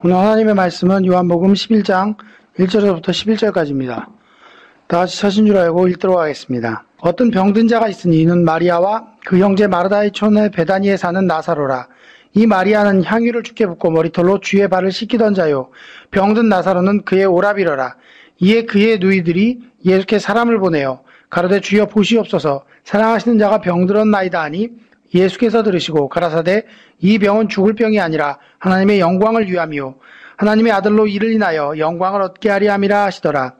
오늘 하나님의 말씀은 요한복음 11장 1절부터 11절까지입니다. 다 같이 서신 줄 알고 읽도록 하겠습니다. 어떤 병든 자가 있으니 이는 마리아와 그 형제 마르다의 촌의 베다니에 사는 나사로라. 이 마리아는 향유를 주께 붓고 머리털로 주의 발을 씻기던 자요. 병든 나사로는 그의 오라비러라. 이에 그의 누이들이 예수께 사람을 보내어 가로되 주여 보시옵소서 사랑하시는 자가 병들었나이다 하니 예수께서 들으시고 가라사대 이 병은 죽을 병이 아니라 하나님의 영광을 위함이요 하나님의 아들로 이를 인하여 영광을 얻게 하리 함이라 하시더라.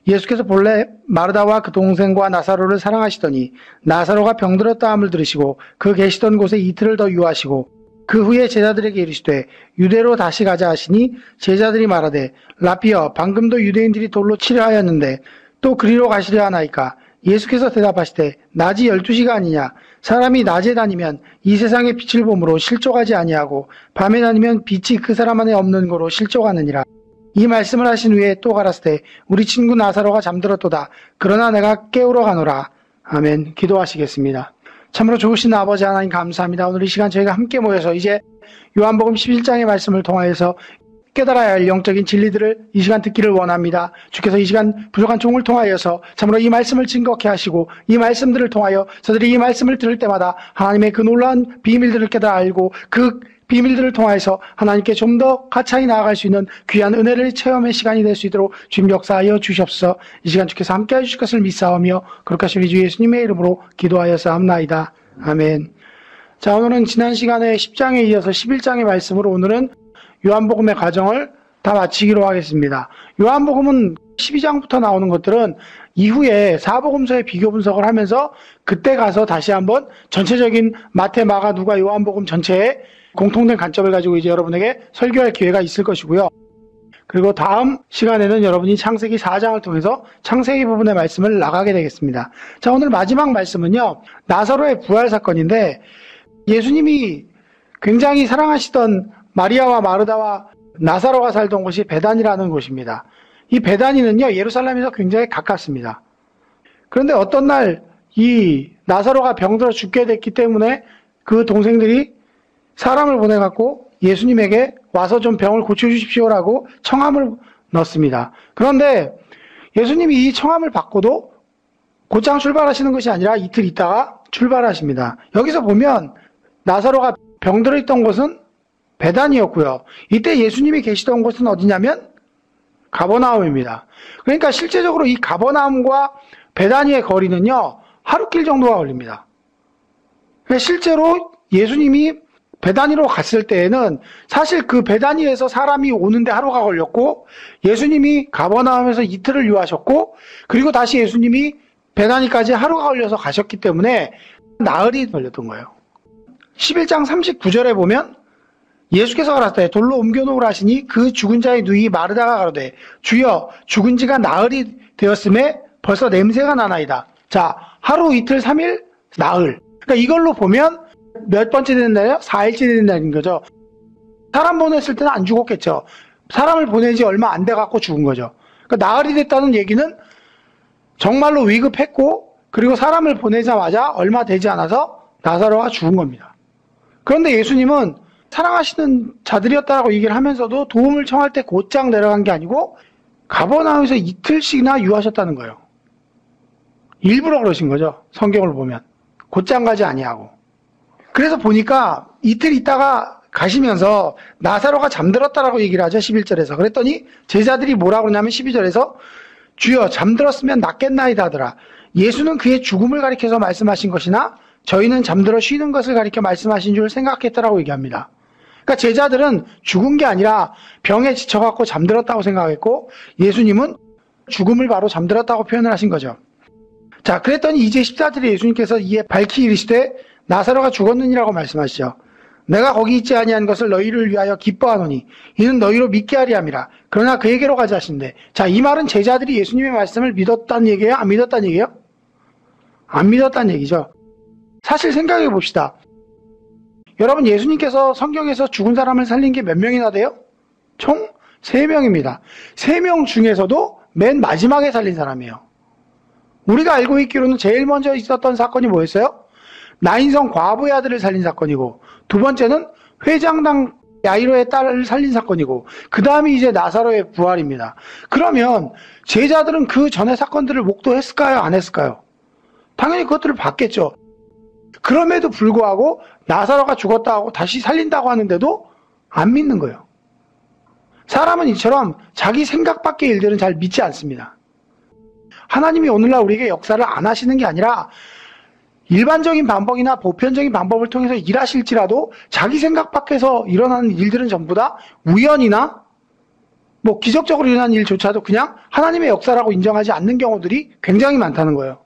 예수께서 본래 마르다와 그 동생과 나사로를 사랑하시더니 나사로가 병들었다 함을 들으시고 그 계시던 곳에 이틀을 더 유하시고 그 후에 제자들에게 이르시되 유대로 다시 가자 하시니 제자들이 말하되 라피어 방금도 유대인들이 돌로 치려 하였는데 또 그리로 가시려 하나이까. 예수께서 대답하시되 낮이 12시가 아니냐. 사람이 낮에 다니면 이 세상의 빛을 보므로 실족하지 아니하고 밤에 다니면 빛이 그 사람 안에 없는 거로 실족하느니라. 이 말씀을 하신 후에 또 가라사대 우리 친구 나사로가 잠들었도다. 그러나 내가 깨우러 가노라. 아멘. 기도하시겠습니다. 참으로 좋으신 아버지 하나님 감사합니다. 오늘 이 시간 저희가 함께 모여서 이제 요한복음 11장의 말씀을 통하여서 깨달아야 할 영적인 진리들을 이 시간 듣기를 원합니다. 주께서 이 시간 부족한 종을 통하여서 참으로 이 말씀을 증거케 하시고 이 말씀들을 통하여 저들이 이 말씀을 들을 때마다 하나님의 그 놀라운 비밀들을 깨달아 알고 그 비밀들을 통하여서 하나님께 좀 더 가차이 나아갈 수 있는 귀한 은혜를 체험의 시간이 될 수 있도록 주님 역사하여 주시옵소서. 이 시간 주께서 함께해 주실 것을 믿사오며 그렇게 하신 우리 주 예수님의 이름으로 기도하여서합나이다. 아멘. 자, 오늘은 지난 시간에 10장에 이어서 11장의 말씀으로 오늘은 요한복음의 과정을 다 마치기로 하겠습니다. 요한복음은 12장부터 나오는 것들은 이후에 사복음서의 비교 분석을 하면서 그때 가서 다시 한번 전체적인 마태, 마가, 누가, 요한복음 전체의 공통된 관점을 가지고 이제 여러분에게 설교할 기회가 있을 것이고요. 그리고 다음 시간에는 여러분이 창세기 4장을 통해서 창세기 부분의 말씀을 나가게 되겠습니다. 자, 오늘 마지막 말씀은요, 나사로의 부활 사건인데 예수님이 굉장히 사랑하시던 마리아와 마르다와 나사로가 살던 곳이 베단이라는 곳입니다. 이 베단이는요, 예루살렘에서 굉장히 가깝습니다. 그런데 어떤 날 이 나사로가 병들어 죽게 됐기 때문에 그 동생들이 사람을 보내갖고 예수님에게 와서 좀 병을 고쳐주십시오라고 청함을 넣습니다. 그런데 예수님이 이 청함을 받고도 곧장 출발하시는 것이 아니라 이틀 있다가 출발하십니다. 여기서 보면 나사로가 병들어 있던 곳은 베단이었고요. 이때 예수님이 계시던 곳은 어디냐면 가버나움입니다. 그러니까 실제적으로 이 가버나움과 베다니의 거리는요, 하루길 정도가 걸립니다. 실제로 예수님이 베다니로 갔을 때에는 사실 그 베다니에서 사람이 오는데 하루가 걸렸고 예수님이 가버나움에서 이틀을 유하셨고 그리고 다시 예수님이 베다니까지 하루가 걸려서 가셨기 때문에 나흘이 걸렸던 거예요. 11장 39절에 보면 예수께서 가라사대 돌로 옮겨놓으라 하시니 그 죽은 자의 누이 마르다가 가로되 주여 죽은 지가 나흘이 되었음에 벌써 냄새가 나나이다. 자, 하루, 이틀, 3일, 나흘. 그러니까 이걸로 보면 몇 번째 되는 날이요? 4일째 되는 날인 거죠. 사람 보냈을 때는 안 죽었겠죠. 사람을 보낸 지 얼마 안 돼갖고 죽은 거죠. 그러니까 나흘이 됐다는 얘기는 정말로 위급했고 그리고 사람을 보내자마자 얼마 되지 않아서 나사로가 죽은 겁니다. 그런데 예수님은 사랑하시는 자들이었다라고 얘기를 하면서도 도움을 청할 때 곧장 내려간 게 아니고 가버나움에서 이틀씩이나 유하셨다는 거예요. 일부러 그러신 거죠. 성경을 보면. 곧장 가지 아니하고. 그래서 보니까 이틀 있다가 가시면서 나사로가 잠들었다라고 얘기를 하죠. 11절에서. 그랬더니 제자들이 뭐라고 그러냐면 12절에서 주여 잠들었으면 낫겠나이다 하더라. 예수는 그의 죽음을 가리켜서 말씀하신 것이나 저희는 잠들어 쉬는 것을 가리켜 말씀하신 줄 생각했더라고 얘기합니다. 그러니까 제자들은 죽은 게 아니라 병에 지쳐갖고 잠들었다고 생각했고 예수님은 죽음을 바로 잠들었다고 표현을 하신 거죠. 자, 그랬더니 이제 14절에 예수님께서 이에 밝히 이르시되 나사로가 죽었느니라고 말씀하시죠. 내가 거기 있지 아니한 것을 너희를 위하여 기뻐하노니 이는 너희로 믿게 하리 함이라. 그러나 그에게로 가자 하신대. 자, 이 말은 제자들이 예수님의 말씀을 믿었다는 얘기예요? 안 믿었다는 얘기예요? 안 믿었다는 얘기죠. 사실 생각해 봅시다. 여러분, 예수님께서 성경에서 죽은 사람을 살린 게 몇 명이나 돼요? 총 3명입니다. 3명 중에서도 맨 마지막에 살린 사람이에요. 우리가 알고 있기로는 제일 먼저 있었던 사건이 뭐였어요? 나인성 과부의 아들을 살린 사건이고 두 번째는 회장당 야이로의 딸을 살린 사건이고 그 다음이 이제 나사로의 부활입니다. 그러면 제자들은 그 전의 사건들을 목도했을까요? 안 했을까요? 당연히 그것들을 봤겠죠. 그럼에도 불구하고 나사로가 죽었다고 다시 살린다고 하는데도 안 믿는 거예요. 사람은 이처럼 자기 생각 밖의 일들은 잘 믿지 않습니다. 하나님이 오늘날 우리에게 역사를 안 하시는 게 아니라 일반적인 방법이나 보편적인 방법을 통해서 일하실지라도 자기 생각 밖에서 일어나는 일들은 전부 다 우연이나 기적적으로 일어나는 일조차도 그냥 하나님의 역사라고 인정하지 않는 경우들이 굉장히 많다는 거예요.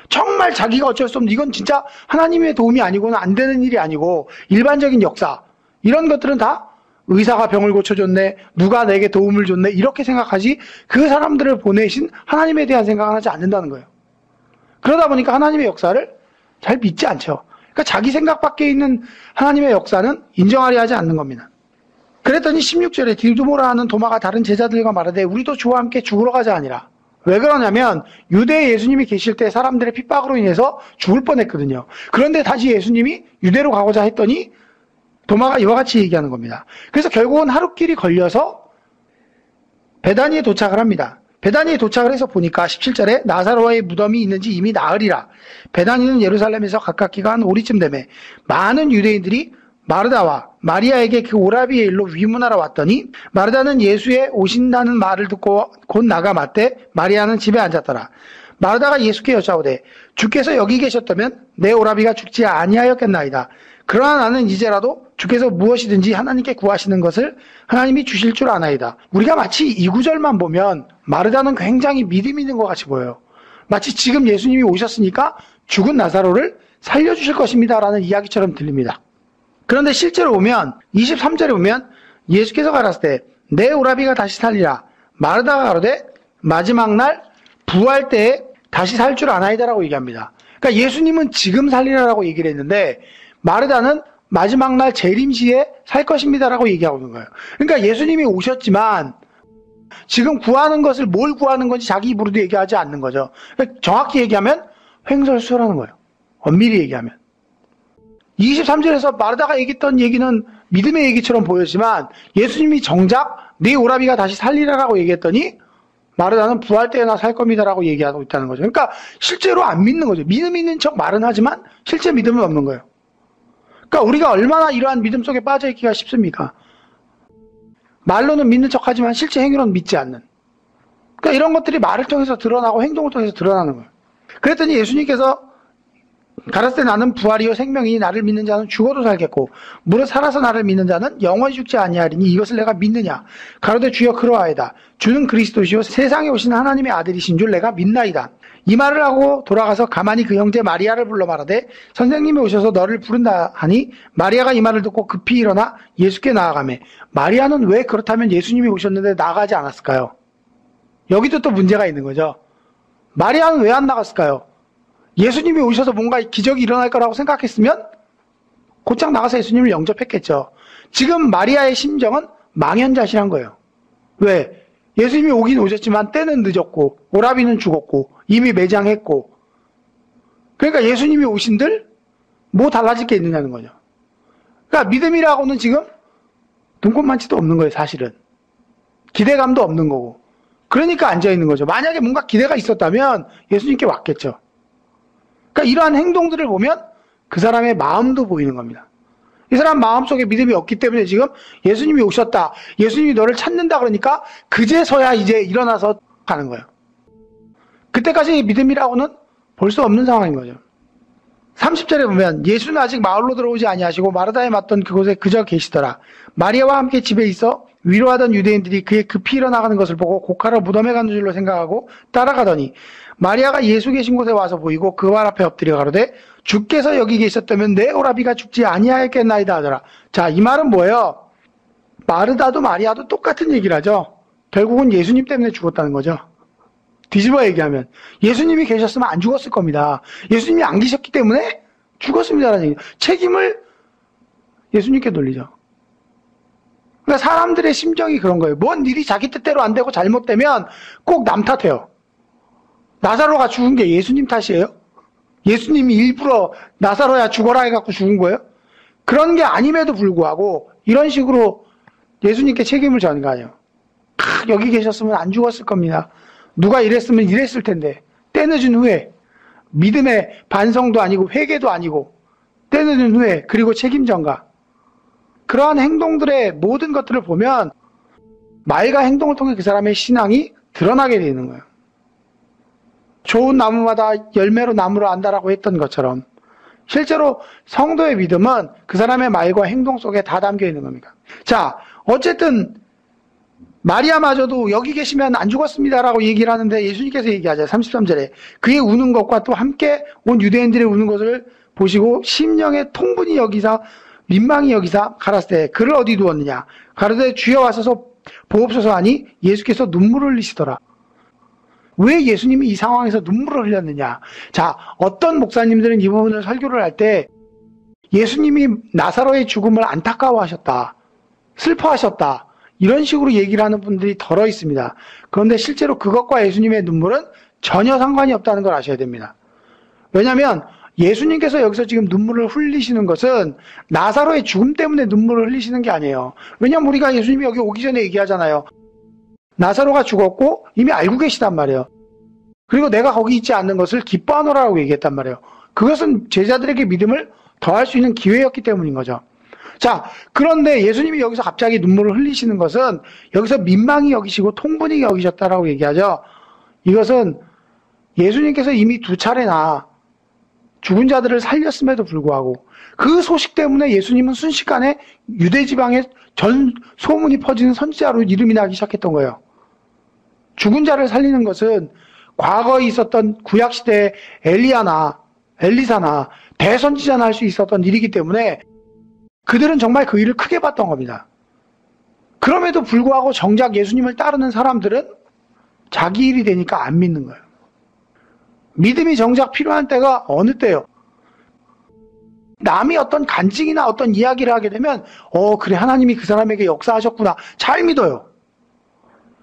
정말 자기가 어쩔 수 없는, 이건 진짜 하나님의 도움이 아니고는 안 되는 일이 아니고 일반적인 역사, 이런 것들은 다 의사가 병을 고쳐줬네, 누가 내게 도움을 줬네, 이렇게 생각하지 그 사람들을 보내신 하나님에 대한 생각을 하지 않는다는 거예요. 그러다 보니까 하나님의 역사를 잘 믿지 않죠. 그러니까 자기 생각 밖에 있는 하나님의 역사는 인정하려 하지 않는 겁니다. 그랬더니 16절에 디두모라 하는 도마가 다른 제자들과 말하되 우리도 주와 함께 죽으러 가자 하니라. 왜 그러냐면 유대에 예수님이 계실 때 사람들의 핍박으로 인해서 죽을 뻔했거든요. 그런데 다시 예수님이 유대로 가고자 했더니 도마가 이와 같이 얘기하는 겁니다. 그래서 결국은 하루길이 걸려서 베다니에 도착을 합니다. 베다니에 도착을 해서 보니까 17절에 나사로의 무덤이 있는지 이미 나으리라. 베다니는 예루살렘에서 가깝기가 한 오리쯤 되매 많은 유대인들이 마르다와 마리아에게 그 오라비의 일로 위문하러 왔더니 마르다는 예수의 오신다는 말을 듣고 곧 나가 맞대 마리아는 집에 앉았더라. 마르다가 예수께 여짜오되 주께서 여기 계셨다면 내 오라비가 죽지 아니하였겠나이다. 그러나 나는 이제라도 주께서 무엇이든지 하나님께 구하시는 것을 하나님이 주실 줄 아나이다. 우리가 마치 이 구절만 보면 마르다는 굉장히 믿음이 있는 것 같이 보여요. 마치 지금 예수님이 오셨으니까 죽은 나사로를 살려주실 것입니다 라는 이야기처럼 들립니다. 그런데 실제로 보면 23절에 보면 예수께서 가라사대 때 내 오라비가 다시 살리라. 마르다가 가로되 마지막 날 부활 때에 다시 살 줄 아나이다라고 얘기합니다. 그러니까 예수님은 지금 살리라라고 얘기를 했는데 마르다는 마지막 날 재림시에 살 것입니다라고 얘기하고 있는 거예요. 그러니까 예수님이 오셨지만 지금 구하는 것을 뭘 구하는 건지 자기 입으로도 얘기하지 않는 거죠. 그러니까 정확히 얘기하면 횡설수설하는 거예요. 엄밀히 얘기하면. 23절에서 마르다가 얘기했던 얘기는 믿음의 얘기처럼 보였지만 예수님이 정작 네 오라비가 다시 살리라라고 얘기했더니 마르다는 부활 때나 살 겁니다라고 얘기하고 있다는 거죠. 그러니까 실제로 안 믿는 거죠. 믿음 있는 척 말은 하지만 실제 믿음은 없는 거예요. 그러니까 우리가 얼마나 이러한 믿음 속에 빠져있기가 쉽습니까? 말로는 믿는 척하지만 실제 행위로는 믿지 않는. 그러니까 이런 것들이 말을 통해서 드러나고 행동을 통해서 드러나는 거예요. 그랬더니 예수님께서 가라사대 나는 부활이요 생명이니 나를 믿는 자는 죽어도 살겠고 무릇 살아서 나를 믿는 자는 영원히 죽지 아니하리니 이것을 내가 믿느냐. 가로되 주여 그러하이다. 주는 그리스도시요 세상에 오신 하나님의 아들이신 줄 내가 믿나이다. 이 말을 하고 돌아가서 가만히 그 형제 마리아를 불러 말하되 선생님이 오셔서 너를 부른다 하니 마리아가 이 말을 듣고 급히 일어나 예수께 나아가매. 마리아는 왜 그렇다면 예수님이 오셨는데 나가지 않았을까요? 여기도 또 문제가 있는 거죠. 마리아는 왜 안 나갔을까요? 예수님이 오셔서 뭔가 기적이 일어날 거라고 생각했으면 곧장 나가서 예수님을 영접했겠죠. 지금 마리아의 심정은 망연자실한 거예요. 왜? 예수님이 오긴 오셨지만 때는 늦었고 오라비는 죽었고 이미 매장했고 그러니까 예수님이 오신들 뭐 달라질 게 있느냐는 거죠. 그러니까 믿음이라고는 지금 눈꽃만치도 없는 거예요. 사실은. 기대감도 없는 거고 그러니까 앉아있는 거죠. 만약에 뭔가 기대가 있었다면 예수님께 왔겠죠. 그러니까 이러한 행동들을 보면 그 사람의 마음도 보이는 겁니다. 이 사람 마음속에 믿음이 없기 때문에 지금 예수님이 오셨다. 예수님이 너를 찾는다 그러니까 그제서야 이제 일어나서 가는 거예요. 그때까지 믿음이라고는 볼 수 없는 상황인 거죠. 30절에 보면 예수는 아직 마을로 들어오지 아니하시고 마르다에 맞던 그곳에 그저 계시더라. 마리아와 함께 집에 있어 위로하던 유대인들이 그의 급히 일어나가는 것을 보고 고카로 무덤에 가는 줄로 생각하고 따라가더니 마리아가 예수 계신 곳에 와서 보이고 그 발 앞에 엎드려 가로되 주께서 여기 계셨다면 내 오라비가 죽지 아니하였겠나이다 하더라. 자, 이 말은 뭐예요? 마르다도 마리아도 똑같은 얘기를 하죠. 결국은 예수님 때문에 죽었다는 거죠. 뒤집어 얘기하면 예수님이 계셨으면 안 죽었을 겁니다. 예수님이 안 계셨기 때문에 죽었습니다라는 얘기. 책임을 예수님께 돌리죠. 그러니까 사람들의 심정이 그런 거예요. 뭔 일이 자기 뜻대로 안 되고 잘못되면 꼭 남 탓해요. 나사로가 죽은 게 예수님 탓이에요? 예수님이 일부러 나사로야 죽어라 해갖고 죽은 거예요? 그런 게 아님에도 불구하고 이런 식으로 예수님께 책임을 져는 거 아니에요. 여기 계셨으면 안 죽었을 겁니다. 누가 이랬으면 이랬을 텐데. 때늦은 후에 믿음의 반성도 아니고 회개도 아니고 때늦은 후에 그리고 책임 전가. 그러한 행동들의 모든 것들을 보면 말과 행동을 통해 그 사람의 신앙이 드러나게 되는 거예요. 좋은 나무마다 열매로 나무를 안다라고 했던 것처럼 실제로 성도의 믿음은 그 사람의 말과 행동 속에 다 담겨 있는 겁니다. 자, 어쨌든 마리아마저도 여기 계시면 안 죽었습니다라고 얘기를 하는데 예수님께서 얘기하죠. 33절에 그의 우는 것과 또 함께 온 유대인들의 우는 것을 보시고 심령의 통분이 여기사 민망히 여기사 가라사대 때 그를 어디 두었느냐 가로되 주여 와서서 보옵소서 하니 예수께서 눈물을 흘리시더라. 왜 예수님이 이 상황에서 눈물을 흘렸느냐. 자, 어떤 목사님들은 이 부분을 설교를 할 때 예수님이 나사로의 죽음을 안타까워하셨다, 슬퍼하셨다, 이런 식으로 얘기를 하는 분들이 덜어 있습니다. 그런데 실제로 그것과 예수님의 눈물은 전혀 상관이 없다는 걸 아셔야 됩니다. 왜냐하면 예수님께서 여기서 지금 눈물을 흘리시는 것은 나사로의 죽음 때문에 눈물을 흘리시는 게 아니에요. 왜냐하면 우리가 예수님이 여기 오기 전에 얘기하잖아요. 나사로가 죽었고 이미 알고 계시단 말이에요. 그리고 내가 거기 있지 않는 것을 기뻐하노라고 얘기했단 말이에요. 그것은 제자들에게 믿음을 더할 수 있는 기회였기 때문인 거죠. 자, 그런데 예수님이 여기서 갑자기 눈물을 흘리시는 것은 여기서 민망히 여기시고 통분히 여기셨다라고 얘기하죠. 이것은 예수님께서 이미 2차례나 죽은 자들을 살렸음에도 불구하고 그 소식 때문에 예수님은 순식간에 유대 지방에 전 소문이 퍼지는 선지자로 이름이 나기 시작했던 거예요. 죽은 자를 살리는 것은 과거에 있었던 구약시대의 엘리야나 엘리사나 대선지자나 할 수 있었던 일이기 때문에 그들은 정말 그 일을 크게 봤던 겁니다. 그럼에도 불구하고 정작 예수님을 따르는 사람들은 자기 일이 되니까 안 믿는 거예요. 믿음이 정작 필요한 때가 어느 때요? 남이 어떤 간증이나 어떤 이야기를 하게 되면 그래 하나님이 그 사람에게 역사하셨구나. 잘 믿어요.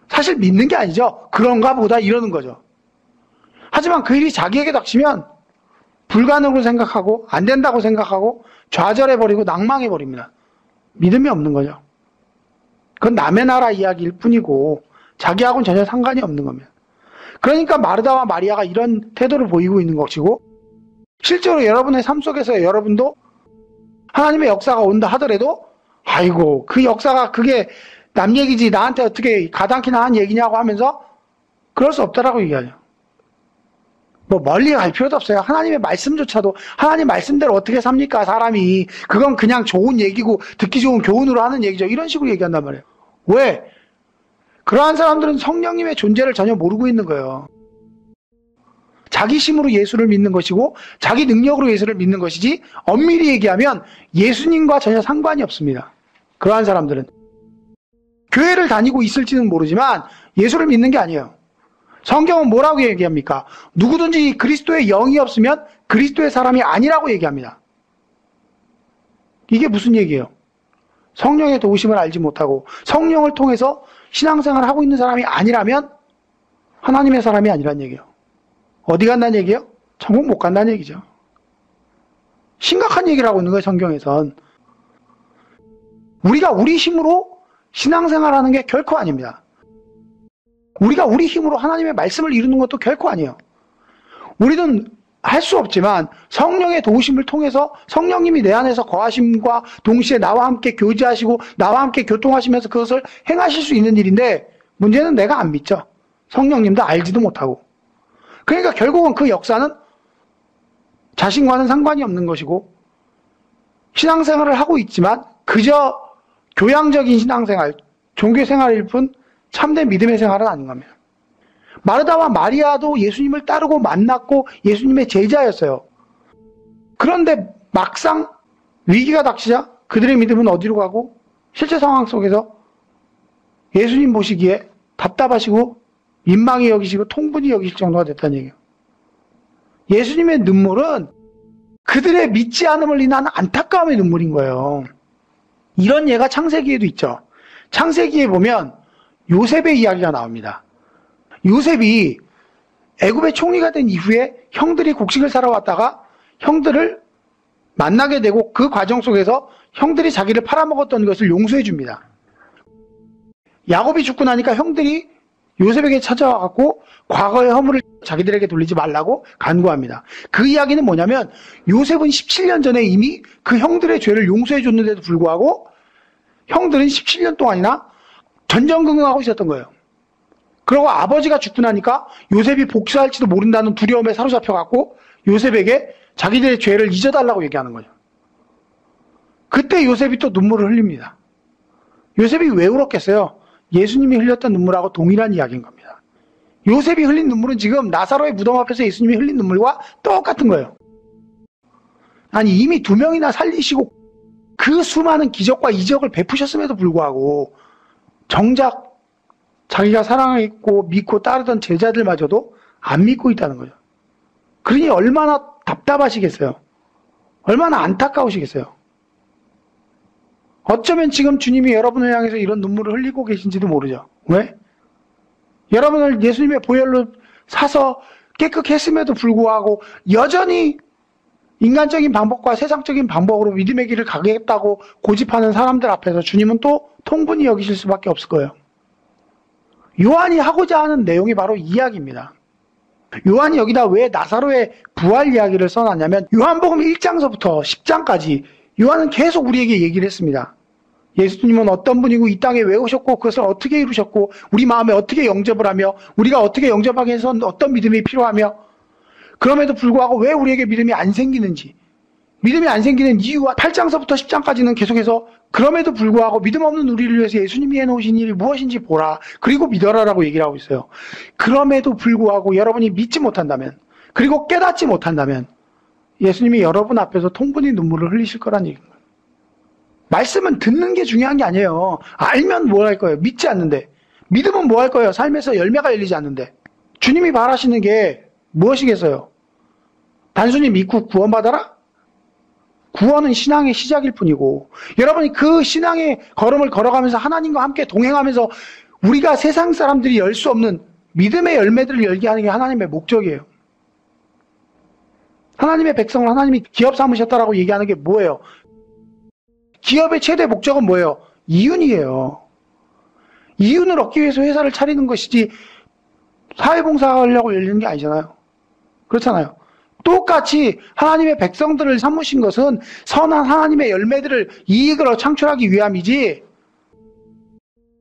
사실 믿는 게 아니죠. 그런가 보다 이러는 거죠. 하지만 그 일이 자기에게 닥치면 불가능으로 생각하고 안 된다고 생각하고 좌절해버리고 낭망해버립니다. 믿음이 없는 거죠. 그건 남의 나라 이야기일 뿐이고 자기하고는 전혀 상관이 없는 겁니다. 그러니까 마르다와 마리아가 이런 태도를 보이고 있는 것이고 실제로 여러분의 삶 속에서 여러분도 하나님의 역사가 온다 하더라도 아이고 그 역사가 그게 남 얘기지 나한테 어떻게 가당키나 한 얘기냐고 하면서 그럴 수 없다라고 얘기하죠. 뭐 멀리 갈 필요도 없어요. 하나님의 말씀조차도 하나님 말씀대로 어떻게 삽니까 사람이. 그건 그냥 좋은 얘기고 듣기 좋은 교훈으로 하는 얘기죠. 이런 식으로 얘기한단 말이에요. 왜? 그러한 사람들은 성령님의 존재를 전혀 모르고 있는 거예요. 자기 힘으로 예수를 믿는 것이고 자기 능력으로 예수를 믿는 것이지 엄밀히 얘기하면 예수님과 전혀 상관이 없습니다. 그러한 사람들은 교회를 다니고 있을지는 모르지만 예수를 믿는 게 아니에요. 성경은 뭐라고 얘기합니까? 누구든지 그리스도의 영이 없으면 그리스도의 사람이 아니라고 얘기합니다. 이게 무슨 얘기예요? 성령의 도우심을 알지 못하고 성령을 통해서 신앙생활을 하고 있는 사람이 아니라면 하나님의 사람이 아니란 얘기예요. 어디 간다는 얘기예요? 천국 못 간다는 얘기죠. 심각한 얘기를 하고 있는 거예요, 성경에선. 우리가 우리 힘으로 신앙생활하는 게 결코 아닙니다. 우리가 우리 힘으로 하나님의 말씀을 이루는 것도 결코 아니에요. 우리는 할 수 없지만 성령의 도우심을 통해서 성령님이 내 안에서 거하심과 동시에 나와 함께 교제하시고 나와 함께 교통하시면서 그것을 행하실 수 있는 일인데 문제는 내가 안 믿죠. 성령님도 알지도 못하고. 그러니까 결국은 그 역사는 자신과는 상관이 없는 것이고 신앙생활을 하고 있지만 그저 교양적인 신앙생활, 종교생활일 뿐 참된 믿음의 생활은 아닌 겁니다. 마르다와 마리아도 예수님을 따르고 만났고 예수님의 제자였어요. 그런데 막상 위기가 닥치자 그들의 믿음은 어디로 가고 실제 상황 속에서 예수님 보시기에 답답하시고 민망히 여기시고 통분히 여기실 정도가 됐다는 얘기예요. 예수님의 눈물은 그들의 믿지 않음을 인한 안타까움의 눈물인 거예요. 이런 예가 창세기에도 있죠. 창세기에 보면 요셉의 이야기가 나옵니다. 요셉이 애굽의 총리가 된 이후에 형들이 곡식을 사러 왔다가 형들을 만나게 되고 그 과정 속에서 형들이 자기를 팔아먹었던 것을 용서해 줍니다. 야곱이 죽고 나니까 형들이 요셉에게 찾아와갖고 과거의 허물을 자기들에게 돌리지 말라고 간구합니다. 그 이야기는 뭐냐면 요셉은 17년 전에 이미 그 형들의 죄를 용서해 줬는데도 불구하고 형들은 17년 동안이나 전전긍긍하고 있었던 거예요. 그리고 아버지가 죽고 나니까 요셉이 복수할지도 모른다는 두려움에 사로잡혀갖고 요셉에게 자기들의 죄를 잊어달라고 얘기하는 거죠. 그때 요셉이 또 눈물을 흘립니다. 요셉이 왜 울었겠어요? 예수님이 흘렸던 눈물하고 동일한 이야기인 겁니다. 요셉이 흘린 눈물은 지금 나사로의 무덤 앞에서 예수님이 흘린 눈물과 똑같은 거예요. 아니 이미 2명이나 살리시고 그 수많은 기적과 이적을 베푸셨음에도 불구하고 정작 자기가 사랑했고 믿고 따르던 제자들마저도 안 믿고 있다는 거죠. 그러니 얼마나 답답하시겠어요? 얼마나 안타까우시겠어요? 어쩌면 지금 주님이 여러분을 향해서 이런 눈물을 흘리고 계신지도 모르죠. 왜? 여러분을 예수님의 보혈로 사서 깨끗했음에도 불구하고 여전히 인간적인 방법과 세상적인 방법으로 믿음의 길을 가겠다고 고집하는 사람들 앞에서 주님은 또 통분히 여기실 수밖에 없을 거예요. 요한이 하고자 하는 내용이 바로 이 이야기입니다. 요한이 여기다 왜 나사로의 부활 이야기를 써놨냐면 요한복음 1장서부터 10장까지 요한은 계속 우리에게 얘기를 했습니다. 예수님은 어떤 분이고 이 땅에 왜 오셨고 그것을 어떻게 이루셨고 우리 마음에 어떻게 영접을 하며 우리가 어떻게 영접하기 위해서 어떤 믿음이 필요하며 그럼에도 불구하고 왜 우리에게 믿음이 안 생기는지 믿음이 안 생기는 이유와 8장서부터 10장까지는 계속해서 그럼에도 불구하고 믿음 없는 우리를 위해서 예수님이 해놓으신 일이 무엇인지 보라 그리고 믿어라라고 얘기를 하고 있어요. 그럼에도 불구하고 여러분이 믿지 못한다면 그리고 깨닫지 못한다면 예수님이 여러분 앞에서 통분히 눈물을 흘리실 거란 얘기입니다. 말씀은 듣는 게 중요한 게 아니에요. 알면 뭘 할 거예요? 믿지 않는데. 믿으면 뭐 할 거예요? 삶에서 열매가 열리지 않는데. 주님이 바라시는 게 무엇이겠어요? 단순히 믿고 구원받아라? 구원은 신앙의 시작일 뿐이고 여러분이 그 신앙의 걸음을 걸어가면서 하나님과 함께 동행하면서 우리가 세상 사람들이 열 수 없는 믿음의 열매들을 열게 하는 게 하나님의 목적이에요. 하나님의 백성을 하나님이 기업 삼으셨다라고 얘기하는 게 뭐예요? 기업의 최대 목적은 뭐예요? 이윤이에요. 이윤을 얻기 위해서 회사를 차리는 것이지 사회봉사하려고 열리는 게 아니잖아요. 그렇잖아요. 똑같이 하나님의 백성들을 삼으신 것은 선한 하나님의 열매들을 이익을 창출하기 위함이지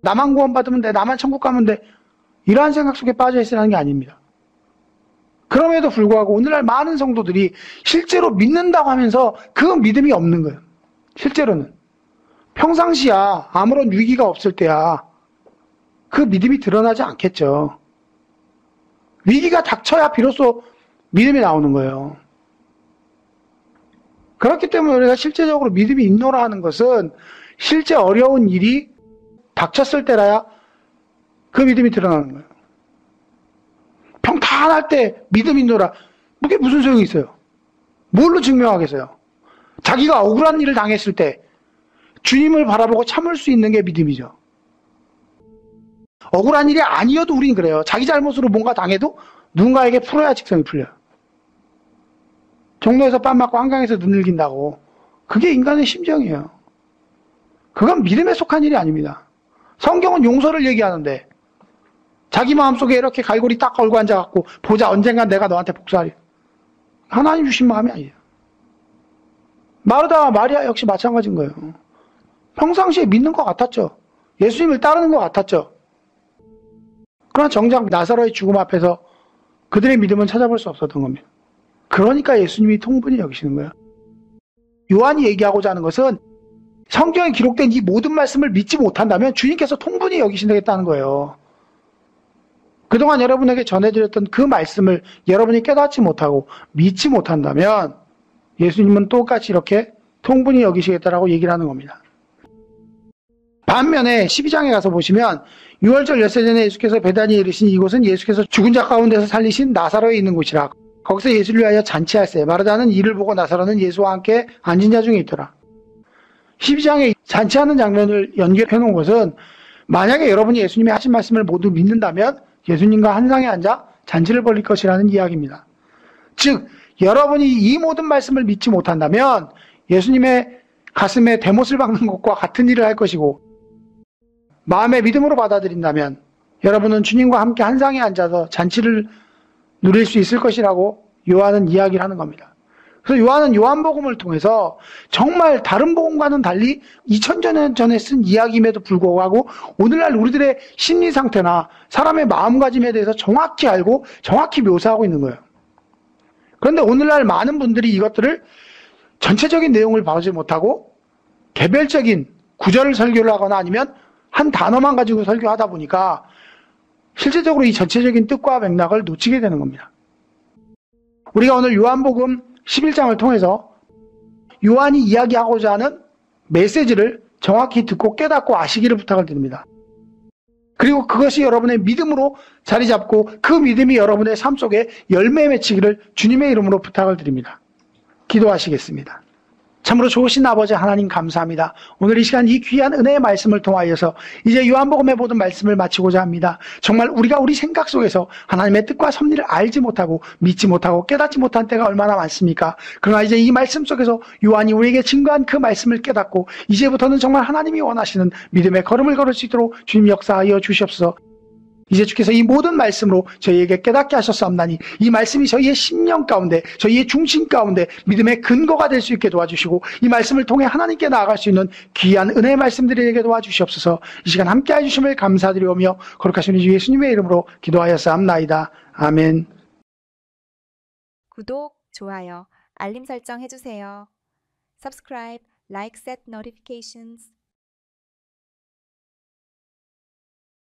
나만 구원받으면 돼, 나만 천국 가면 돼 이러한 생각 속에 빠져 있으라는 게 아닙니다. 그럼에도 불구하고 오늘날 많은 성도들이 실제로 믿는다고 하면서 그 믿음이 없는 거예요. 실제로는. 평상시야 아무런 위기가 없을 때야 그 믿음이 드러나지 않겠죠. 위기가 닥쳐야 비로소 믿음이 나오는 거예요. 그렇기 때문에 우리가 실제적으로 믿음이 있노라 하는 것은 실제 어려운 일이 닥쳤을 때라야 그 믿음이 드러나는 거예요. 평탄할 때 믿음이 있노라. 그게 무슨 소용이 있어요? 뭘로 증명하겠어요? 자기가 억울한 일을 당했을 때 주님을 바라보고 참을 수 있는 게 믿음이죠. 억울한 일이 아니어도 우린 그래요. 자기 잘못으로 뭔가 당해도 누군가에게 풀어야 직성이 풀려요. 종로에서 뺨 맞고 한강에서 눈 흘긴다고. 그게 인간의 심정이에요. 그건 믿음에 속한 일이 아닙니다. 성경은 용서를 얘기하는데 자기 마음속에 이렇게 갈고리 딱 걸고 앉아갖고 보자 언젠간 내가 너한테 복수하리. 하나님 주신 마음이 아니에요. 마르다와 마리아 역시 마찬가지인 거예요. 평상시에 믿는 것 같았죠. 예수님을 따르는 것 같았죠. 그러나 정작 나사로의 죽음 앞에서 그들의 믿음은 찾아볼 수 없었던 겁니다. 그러니까 예수님이 통분히 여기시는 거예요. 요한이 얘기하고자 하는 것은 성경에 기록된 이 모든 말씀을 믿지 못한다면 주님께서 통분히 여기신다는 거예요. 그동안 여러분에게 전해드렸던 그 말씀을 여러분이 깨닫지 못하고 믿지 못한다면 예수님은 똑같이 이렇게 통분히 여기시겠다라고 얘기를 하는 겁니다. 반면에 12장에 가서 보시면 6월절 엿새 전에 예수께서 베다니에 이르신 이곳은 예수께서 죽은 자 가운데서 살리신 나사로에 있는 곳이라. 거기서 예수를 위하여 잔치할세. 마르다는 이를 보고 나사로는 예수와 함께 앉은 자 중에 있더라. 12장에 잔치하는 장면을 연결해 놓은 것은 만약에 여러분이 예수님이 하신 말씀을 모두 믿는다면 예수님과 한 상에 앉아 잔치를 벌일 것이라는 이야기입니다. 즉 여러분이 이 모든 말씀을 믿지 못한다면 예수님의 가슴에 대못을 박는 것과 같은 일을 할 것이고, 마음의 믿음으로 받아들인다면 여러분은 주님과 함께 한 상에 앉아서 잔치를 누릴 수 있을 것이라고 요한은 이야기를 하는 겁니다. 그래서 요한은 요한복음을 통해서 정말 다른 복음과는 달리 2000년 전에 쓴 이야기임에도 불구하고 오늘날 우리들의 심리 상태나 사람의 마음가짐에 대해서 정확히 알고 정확히 묘사하고 있는 거예요. 그런데 오늘날 많은 분들이 이것들을 전체적인 내용을 봐오지 못하고 개별적인 구절을 설교를 하거나 아니면 한 단어만 가지고 설교하다 보니까 실제적으로 이 전체적인 뜻과 맥락을 놓치게 되는 겁니다. 우리가 오늘 요한복음 11장을 통해서 요한이 이야기하고자 하는 메시지를 정확히 듣고 깨닫고 아시기를 부탁을 드립니다. 그리고 그것이 여러분의 믿음으로 자리 잡고 그 믿음이 여러분의 삶 속에 열매 맺히기를 주님의 이름으로 부탁을 드립니다. 기도하시겠습니다. 참으로 좋으신 아버지 하나님 감사합니다. 오늘 이 시간 이 귀한 은혜의 말씀을 통하여서 이제 요한복음의 모든 말씀을 마치고자 합니다. 정말 우리가 우리 생각 속에서 하나님의 뜻과 섭리를 알지 못하고 믿지 못하고 깨닫지 못한 때가 얼마나 많습니까? 그러나 이제 이 말씀 속에서 요한이 우리에게 증거한 그 말씀을 깨닫고 이제부터는 정말 하나님이 원하시는 믿음의 걸음을 걸을 수 있도록 주님 역사하여 주시옵소서. 이제 주께서 이 모든 말씀으로 저희에게 깨닫게 하셨사옵나니 이 말씀이 저희의 심령 가운데 저희의 중심 가운데 믿음의 근거가 될 수 있게 도와주시고 이 말씀을 통해 하나님께 나아갈 수 있는 귀한 은혜의 말씀들에게 도와주시옵소서. 이 시간 함께 해주심을 감사드리오며 거룩하신 주 예수님의 이름으로 기도하였사옵나이다. 아멘. 구독, 좋아요, 알림 설정 해주세요. Subscribe, like, set notifications.